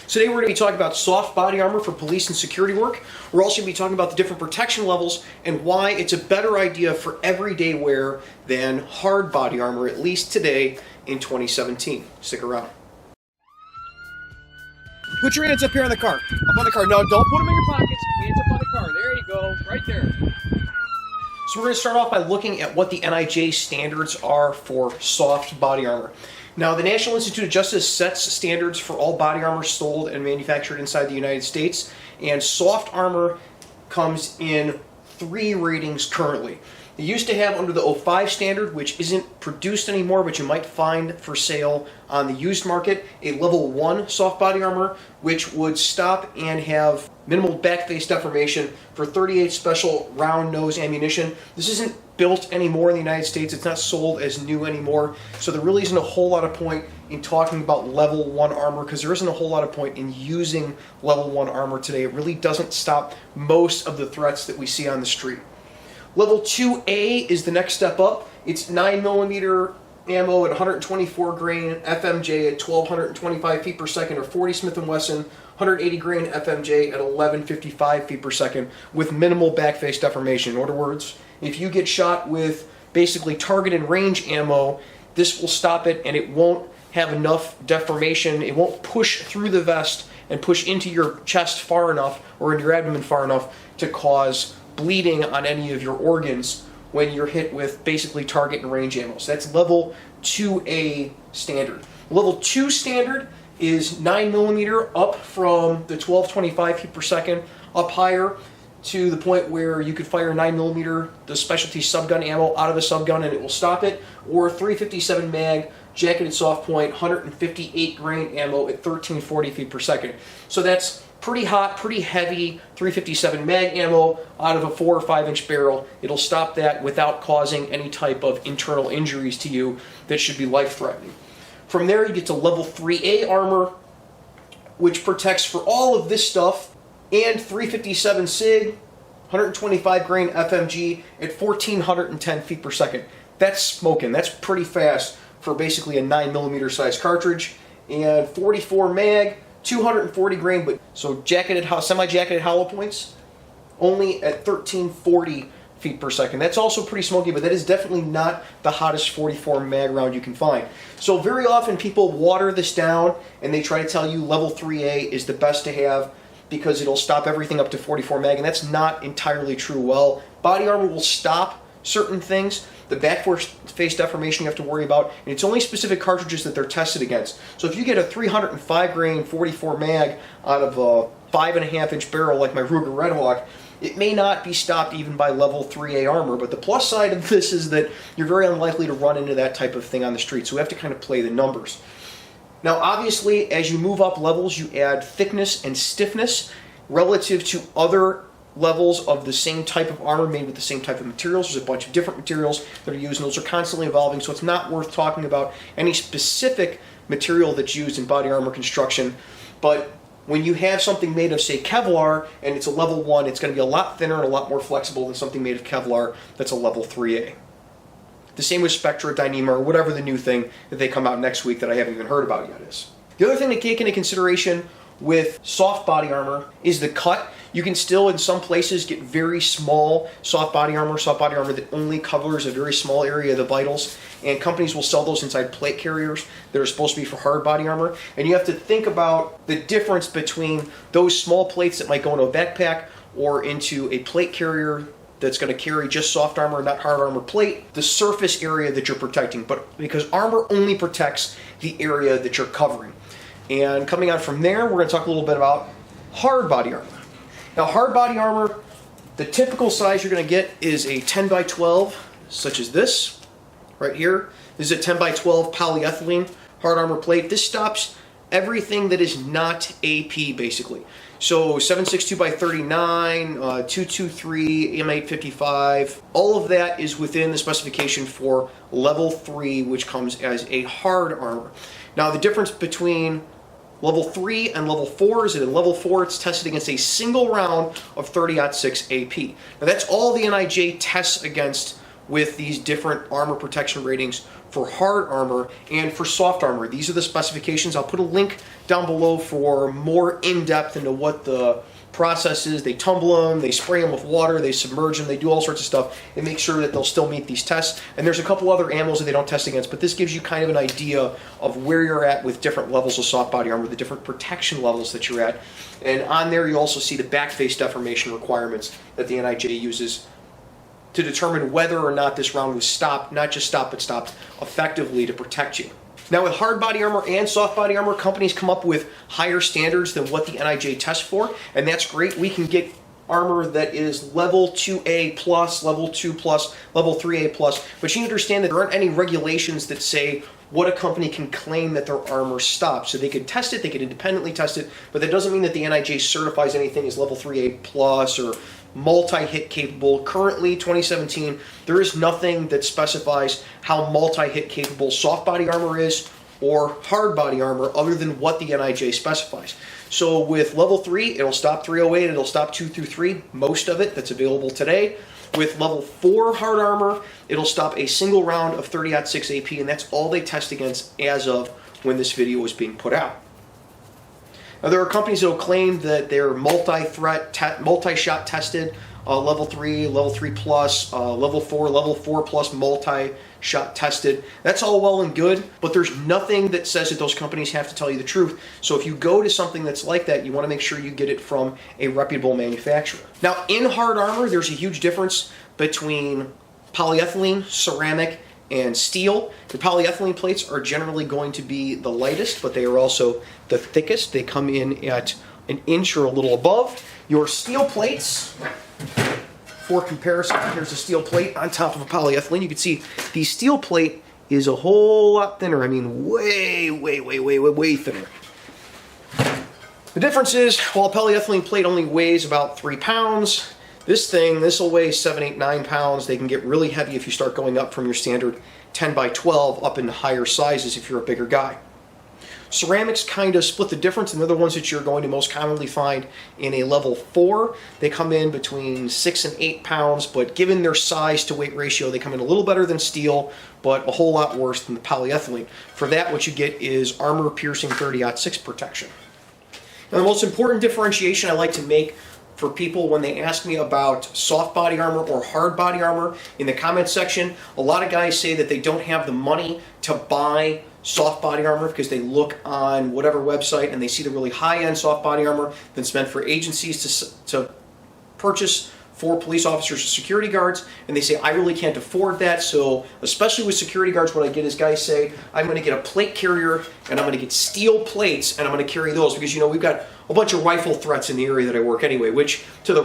Today we're going to be talking about soft body armor for police and security work. We're also going to be talking about the different protection levels and why it's a better idea for everyday wear than hard body armor, at least today in 2017. Stick around. Put your hands up here on the car. Up on the car. No, don't put them in your pockets. Hands up on the car. There you go. Right there. So we're going to start off by looking at what the NIJ standards are for soft body armor. Now, the National Institute of Justice sets standards for all body armor sold and manufactured inside the United States, and soft armor comes in 3 ratings currently. They used to have under the 05 standard, which isn't produced anymore, but you might find for sale on the used market, a level 1 soft body armor, which would stop and have minimal back face deformation for .38 special round nose ammunition. This isn't built anymore in the United States. It's not sold as new anymore. So there really isn't a whole lot of point in talking about level 1 armor, because there isn't a whole lot of point in using level 1 armor today. It really doesn't stop most of the threats that we see on the street. Level 2A is the next step up. It's 9mm ammo at 124 grain FMJ at 1,225 feet per second, or 40 Smith & Wesson 180 grain FMJ at 1,155 feet per second with minimal backface deformation. In other words, if you get shot with basically target and range ammo, this will stop it and it won't have enough deformation. It won't push through the vest and push into your chest far enough or in your abdomen far enough to cause bleeding on any of your organs when you're hit with basically target and range ammo. So that's level 2A standard. Level 2 standard is 9mm up from the 1,225 feet per second up higher to the point where you could fire 9mm, the specialty subgun ammo, out of the subgun and it will stop it, or 357 mag jacketed soft point 158 grain ammo at 1,340 feet per second. So that's pretty hot, pretty heavy 357 mag ammo out of a 4 or 5 inch barrel. It'll stop that without causing any type of internal injuries to you that should be life-threatening. From there you get to level 3A armor, which protects for all of this stuff, and 357 SIG, 125 grain FMG at 1,410 feet per second. That's smoking. That's pretty fast for basically a 9mm size cartridge. And 44 mag, 240 grain, but so jacketed, semi-jacketed hollow points, only at 1,340 feet per second. That's also pretty smoky, but that is definitely not the hottest 44 mag round you can find. So very often people water this down and they try to tell you level 3A is the best to have because it'll stop everything up to 44 mag, and that's not entirely true. Well, body armor will stop certain things. The back face deformation you have to worry about, and it's only specific cartridges that they're tested against. So if you get a 305 grain 44 mag out of a 5.5 inch barrel like my Ruger Red Hawk, it may not be stopped even by level 3A armor, but the plus side of this is that you're very unlikely to run into that type of thing on the street, so we have to kind of play the numbers. Now obviously, as you move up levels, you add thickness and stiffness relative to other levels of the same type of armor made with the same type of materials. There's a bunch of different materials that are used, and those are constantly evolving, so it's not worth talking about any specific material that's used in body armor construction. But when you have something made of, say, Kevlar, and it's a level 1, it's going to be a lot thinner and a lot more flexible than something made of Kevlar that's a level 3A. The same with Spectra, Dyneema, or whatever the new thing that they come out next week that I haven't even heard about yet is. The other thing to take into consideration with soft body armor is the cut. You can still in some places get very small soft body armor that only covers a very small area of the vitals, and companies will sell those inside plate carriers that are supposed to be for hard body armor. And you have to think about the difference between those small plates that might go into a backpack or into a plate carrier that's going to carry just soft armor, not hard armor plate, the surface area that you're protecting, but because armor only protects the area that you're covering. And coming on from there, we're going to talk a little bit about hard body armor. Now, hard body armor, the typical size you're going to get is a 10 by 12, such as this, right here. This is a 10 by 12 polyethylene hard armor plate. This stops everything that is not AP, basically. So 762 by 39, 223, M855, all of that is within the specification for level 3, which comes as a hard armor. Now, the difference between level 3 and level 4 is that in level 4 it's tested against a single round of 30-06 AP. Now that's all the NIJ tests against with these different armor protection ratings for hard armor and for soft armor. These are the specifications. I'll put a link down below for more in-depth into what the process is. They tumble them, they spray them with water, they submerge them, they do all sorts of stuff and make sure that they'll still meet these tests. And there's a couple other ammos that they don't test against, but this gives you kind of an idea of where you're at with different levels of soft body armor, the different protection levels that you're at. And on there you also see the back face deformation requirements that the NIJ uses to determine whether or not this round was stopped, not just stopped, but stopped effectively to protect you. Now with hard body armor and soft body armor, companies come up with higher standards than what the NIJ tests for, and that's great. We can get armor that is level 2A plus, level 2 plus, level 3A plus, but you understand that there aren't any regulations that say what a company can claim that their armor stops. So they could test it, they could independently test it, but that doesn't mean that the NIJ certifies anything as level 3A plus or multi-hit capable. Currently, 2017, there is nothing that specifies how multi-hit capable soft body armor is or hard body armor other than what the NIJ specifies. So with level 3, it'll stop 308, it'll stop 2 through 3, most of it that's available today. With level 4 hard armor, it'll stop a single round of 30-06 AP, and that's all they test against as of when this video was being put out. Now, there are companies that will claim that they're multi-threat, multi-shot tested, level 3, level 3 plus, level 4 plus multi-shot tested. That's all well and good, but there's nothing that says that those companies have to tell you the truth. So if you go to something that's like that, you want to make sure you get it from a reputable manufacturer. Now, in hard armor, there's a huge difference between polyethylene, ceramic, and steel. The polyethylene plates are generally going to be the lightest, but they are also the thickest. They come in at an inch or a little above. Your steel plates, for comparison, here's a steel plate on top of a polyethylene. You can see the steel plate is a whole lot thinner. I mean, way thinner. The difference is, while a polyethylene plate only weighs about 3 pounds, this will weigh 7, 8, 9 pounds. They can get really heavy if you start going up from your standard 10 by 12 up into higher sizes if you're a bigger guy. Ceramics kind of split the difference, and they're the ones that you're going to most commonly find in a level 4. They come in between 6 and 8 pounds, but given their size to weight ratio, they come in a little better than steel, but a whole lot worse than the polyethylene. For that, what you get is armor-piercing 30-06 protection. Now, the most important differentiation I like to make for people when they ask me about soft body armor or hard body armor in the comment section, a lot of guys say that they don't have the money to buy soft body armor because they look on whatever website and they see the really high-end soft body armor that's meant for agencies to purchase for police officers or security guards, and they say, I really can't afford that. So especially with security guards, what I get is guys say, I'm going to get a plate carrier and I'm going to get steel plates and I'm going to carry those because, you know, we've got a bunch of rifle threats in the area that I work anyway, which to the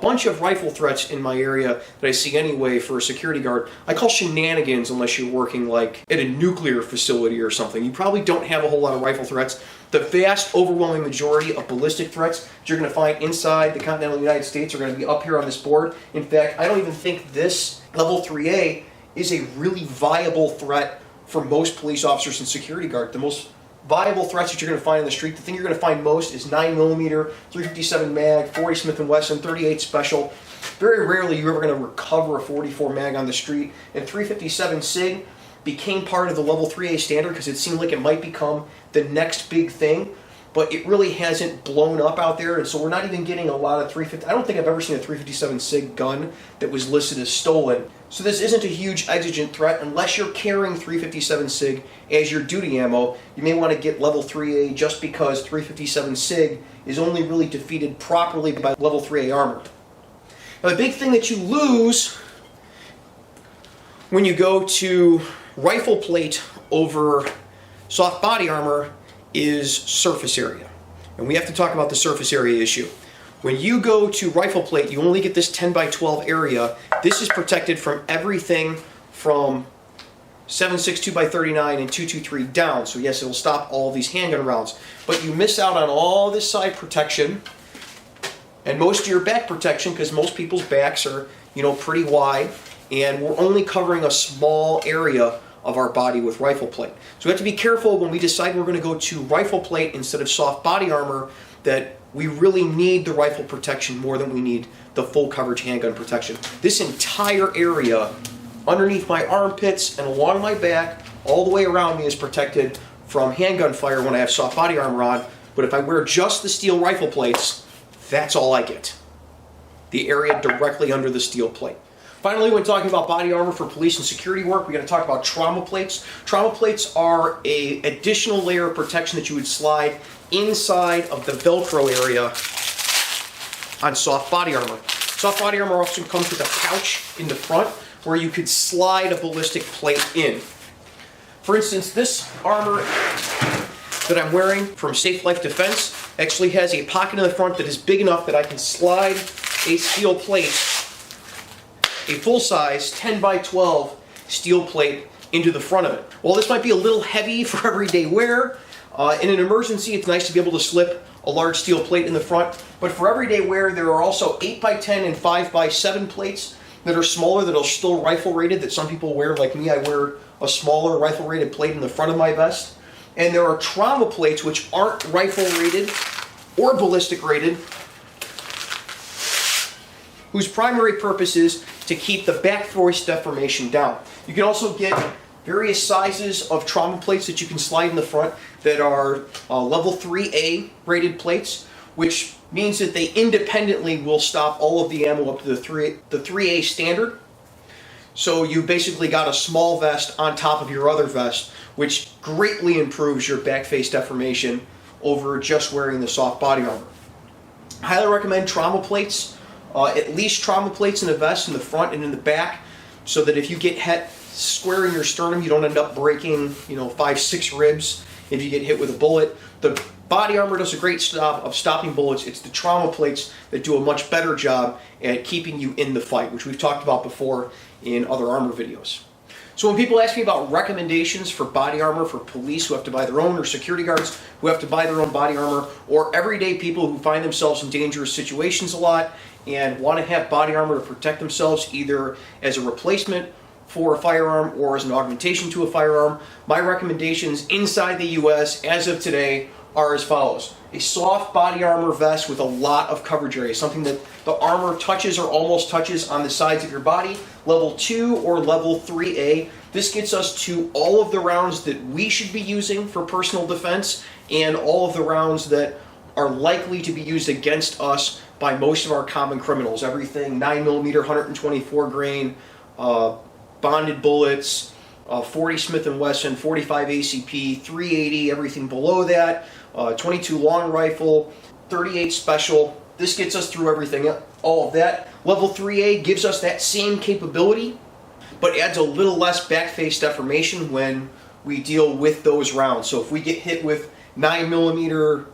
bunch of rifle threats in my area that I see anyway for a security guard, I call shenanigans unless you're working like at a nuclear facility or something. You probably don't have a whole lot of rifle threats. The vast, overwhelming majority of ballistic threats that you're going to find inside the continental United States are going to be up here on this board. In fact, I don't even think this level 3A is a really viable threat for most police officers and security guards. The most viable threats that you're going to find in the street, the thing you're going to find most is 9mm, 357 mag, 40 Smith & Wesson, 38 Special. Very rarely you're ever going to recover a 44 mag on the street. And 357 SIG became part of the level 3A standard because it seemed like it might become the next big thing, but it really hasn't blown up out there, and so we're not even getting a lot of 350. I don't think I've ever seen a 357 SIG gun that was listed as stolen. So this isn't a huge exigent threat unless you're carrying 357 SIG as your duty ammo. You may want to get level 3A just because 357 SIG is only really defeated properly by level 3A armor. Now the big thing that you lose when you go to rifle plate over soft body armor is surface area. And we have to talk about the surface area issue. When you go to rifle plate, you only get this 10 by 12 area. This is protected from everything from 7.62 by 39 and 223 down. So yes, it will stop all of these handgun rounds. But you miss out on all this side protection and most of your back protection because most people's backs are, you know, pretty wide, and we're only covering a small area of our body with rifle plate. So we have to be careful when we decide we're going to go to rifle plate instead of soft body armor that we really need the rifle protection more than we need the full coverage handgun protection. This entire area underneath my armpits and along my back, all the way around me is protected from handgun fire when I have soft body armor on. But if I wear just the steel rifle plates, that's all I get. The area directly under the steel plate. Finally, when talking about body armor for police and security work, we got to talk about trauma plates. Trauma plates are an additional layer of protection that you would slide inside of the Velcro area on soft body armor. Soft body armor often comes with a pouch in the front where you could slide a ballistic plate in. For instance, this armor that I'm wearing from Safe Life Defense actually has a pocket in the front that is big enough that I can slide a steel plate, a full-size 10 by 12 steel plate, into the front of it. While this might be a little heavy for everyday wear, in an emergency it's nice to be able to slip a large steel plate in the front. But for everyday wear, there are also 8 by 10 and 5 by 7 plates that are smaller, that are still rifle rated, that some people wear. Like me, I wear a smaller rifle rated plate in the front of my vest. And there are trauma plates which aren't rifle rated or ballistic rated, whose primary purpose is to keep the back force deformation down. You can also get various sizes of trauma plates that you can slide in the front that are level 3A rated plates, which means that they independently will stop all of the ammo up to the 3A standard. So you basically got a small vest on top of your other vest, which greatly improves your back face deformation over just wearing the soft body armor. I highly recommend trauma plates, at least trauma plates in the vest in the front and in the back, so that if you get hit square in your sternum, you don't end up breaking, 5-6 ribs if you get hit with a bullet. The body armor does a great job of stopping bullets. It's the trauma plates that do a much better job at keeping you in the fight, which we've talked about before in other armor videos. So when people ask me about recommendations for body armor for police who have to buy their own, or security guards who have to buy their own body armor, or everyday people who find themselves in dangerous situations a lot and want to have body armor to protect themselves either as a replacement for a firearm or as an augmentation to a firearm, my recommendations inside the US as of today are as follows. A soft body armor vest with a lot of coverage area, something that the armor touches or almost touches on the sides of your body, level 2 or level 3A. This gets us to all of the rounds that we should be using for personal defense and all of the rounds that are likely to be used against us by most of our common criminals. Everything 9mm, 124 grain, bonded bullets, 40 Smith & Wesson, 45 ACP, 380, everything below that, 22 long rifle, 38 special. This gets us through everything, all of that. Level 3A gives us that same capability, but adds a little less back face deformation when we deal with those rounds. So if we get hit with 9mm,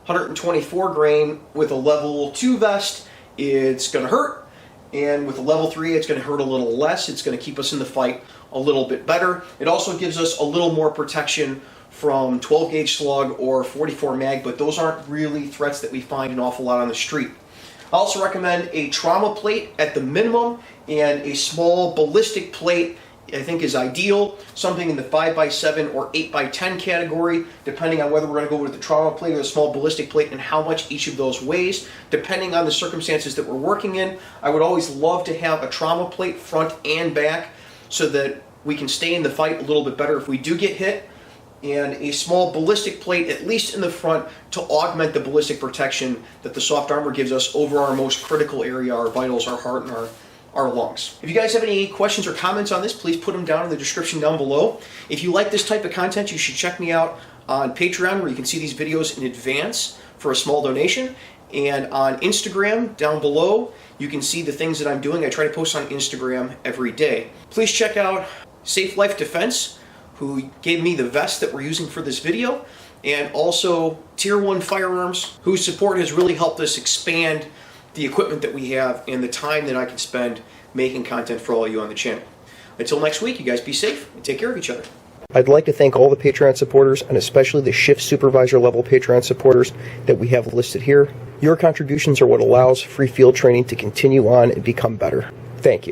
124 grain with a level 2 vest, it's going to hurt. And with a level 3, it's going to hurt a little less. It's going to keep us in the fight a little bit better. It also gives us a little more protection from 12 gauge slug or 44 mag, but those aren't really threats that we find an awful lot on the street. I also recommend a trauma plate at the minimum, and a small ballistic plate I think is ideal. Something in the 5x7 or 8x10 category, depending on whether we're going to go with the trauma plate or the small ballistic plate and how much each of those weighs, depending on the circumstances that we're working in. I would always love to have a trauma plate front and back so that we can stay in the fight a little bit better if we do get hit, and a small ballistic plate at least in the front to augment the ballistic protection that the soft armor gives us over our most critical area, our vitals, our heart, and our lungs. If you guys have any questions or comments on this, please put them down in the description down below. If you like this type of content, you should check me out on Patreon, where you can see these videos in advance for a small donation. And on Instagram, down below, you can see the things that I'm doing. I try to post on Instagram every day. Please check out Safe Life Defense, who gave me the vest that we're using for this video, and also Tier 1 Firearms, whose support has really helped us expand the equipment that we have and the time that I can spend making content for all of you on the channel. Until next week, you guys be safe and take care of each other. I'd like to thank all the Patreon supporters, and especially the shift supervisor level Patreon supporters that we have listed here. Your contributions are what allows free field training to continue on and become better. Thank you.